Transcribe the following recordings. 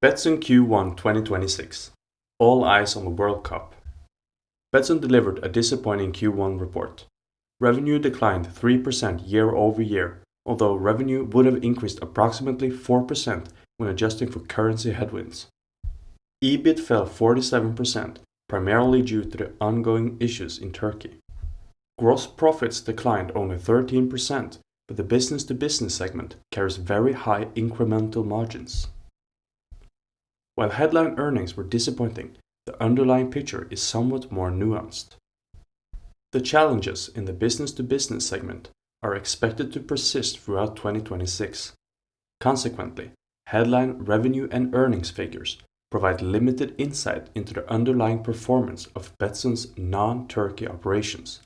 Betsson Q1 2026. All eyes on the World Cup. Betsson delivered a disappointing Q1 report. Revenue declined 3% year over year, although revenue would have increased approximately 4% when adjusting for currency headwinds. EBIT fell 47%, primarily due to the ongoing issues in Turkey. Gross profits declined only 13%, but the business-to-business segment carries very high incremental margins. While headline earnings were disappointing, the underlying picture is somewhat more nuanced. The challenges in the business-to-business segment are expected to persist throughout 2026. Consequently, headline revenue and earnings figures provide limited insight into the underlying performance of Betsson's non-Turkey operations.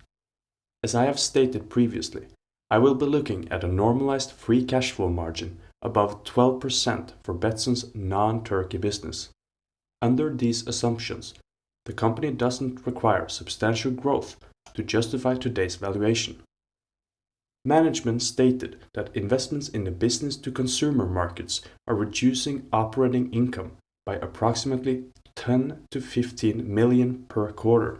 As I have stated previously, I will be looking at a normalized free cash flow margin above 12% for Betsson's non-Turkey business. Under these assumptions, the company doesn't require substantial growth to justify today's valuation. Management stated that investments in the business-to-consumer markets are reducing operating income by approximately 10 to 15 million per quarter.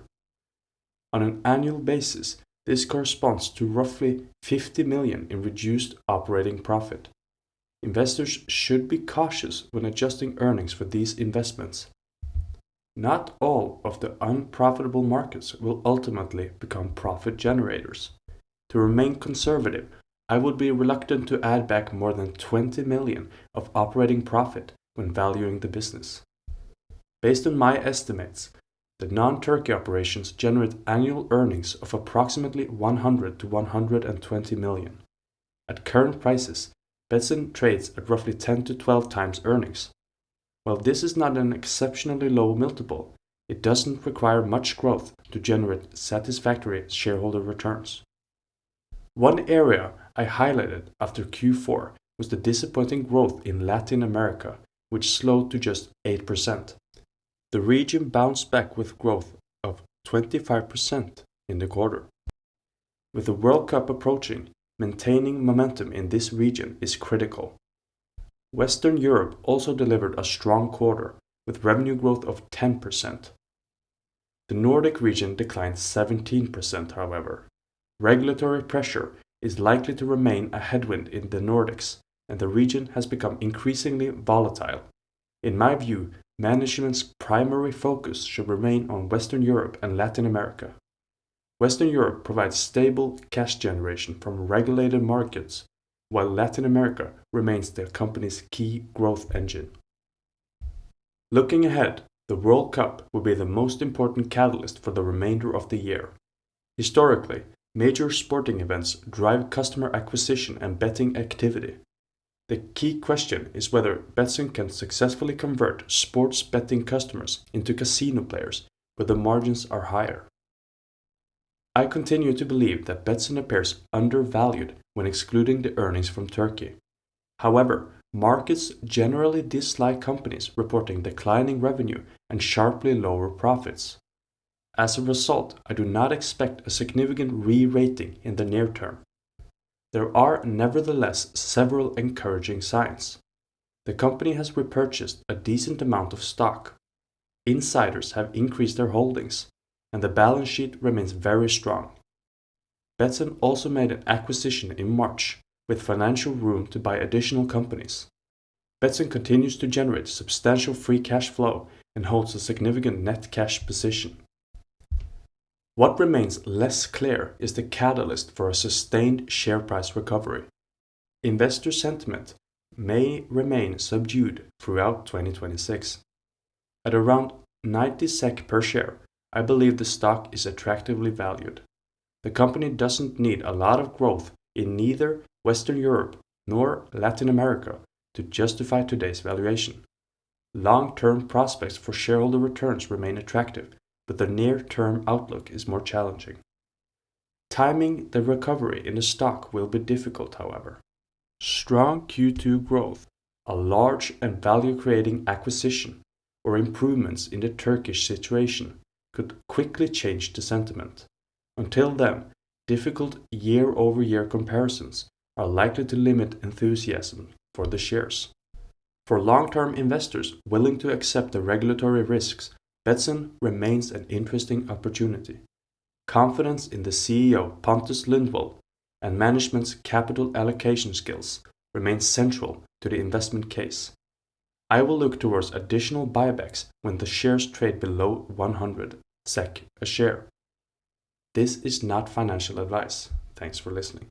On an annual basis, this corresponds to roughly 50 million in reduced operating profit. Investors should be cautious when adjusting earnings for these investments. Not all of the unprofitable markets will ultimately become profit generators. To remain conservative, I would be reluctant to add back more than 20 million of operating profit when valuing the business. Based on my estimates, the non-Turkey operations generate annual earnings of approximately 100 to 120 million. At current prices, Betsson trades at roughly 10 to 12 times earnings. While this is not an exceptionally low multiple, it doesn't require much growth to generate satisfactory shareholder returns. One area I highlighted after Q4 was the disappointing growth in Latin America, which slowed to just 8%. The region bounced back with growth of 25% in the quarter. With the World Cup approaching, maintaining momentum in this region is critical. Western Europe also delivered a strong quarter, with revenue growth of 10%. The Nordic region declined 17%, however. Regulatory pressure is likely to remain a headwind in the Nordics, and the region has become increasingly volatile. In my view, management's primary focus should remain on Western Europe and Latin America. Western Europe provides stable cash generation from regulated markets, while Latin America remains the company's key growth engine. Looking ahead, the World Cup will be the most important catalyst for the remainder of the year. Historically, major sporting events drive customer acquisition and betting activity. The key question is whether Betsson can successfully convert sports betting customers into casino players where the margins are higher. I continue to believe that Betsson appears undervalued when excluding the earnings from Turkey. However, markets generally dislike companies reporting declining revenue and sharply lower profits. As a result, I do not expect a significant re-rating in the near term. There are nevertheless several encouraging signs. The company has repurchased a decent amount of stock. Insiders have increased their holdings, and the balance sheet remains very strong. Betsson also made an acquisition in March, with financial room to buy additional companies. Betsson continues to generate substantial free cash flow and holds a significant net cash position. What remains less clear is the catalyst for a sustained share price recovery. Investor sentiment may remain subdued throughout 2026. At around 90 SEK per share, I believe the stock is attractively valued. The company doesn't need a lot of growth in neither Western Europe nor Latin America to justify today's valuation. Long-term prospects for shareholder returns remain attractive, but the near-term outlook is more challenging. Timing the recovery in the stock will be difficult, however. Strong Q2 growth, a large and value-creating acquisition, or improvements in the Turkish situation could quickly change the sentiment. Until then, difficult year-over-year comparisons are likely to limit enthusiasm for the shares. For long-term investors willing to accept the regulatory risks, Betsson remains an interesting opportunity. Confidence in the CEO Pontus Lindwall and management's capital allocation skills remains central to the investment case. I will look towards additional buybacks when the shares trade below 100 SEK a share. This is not financial advice. Thanks for listening.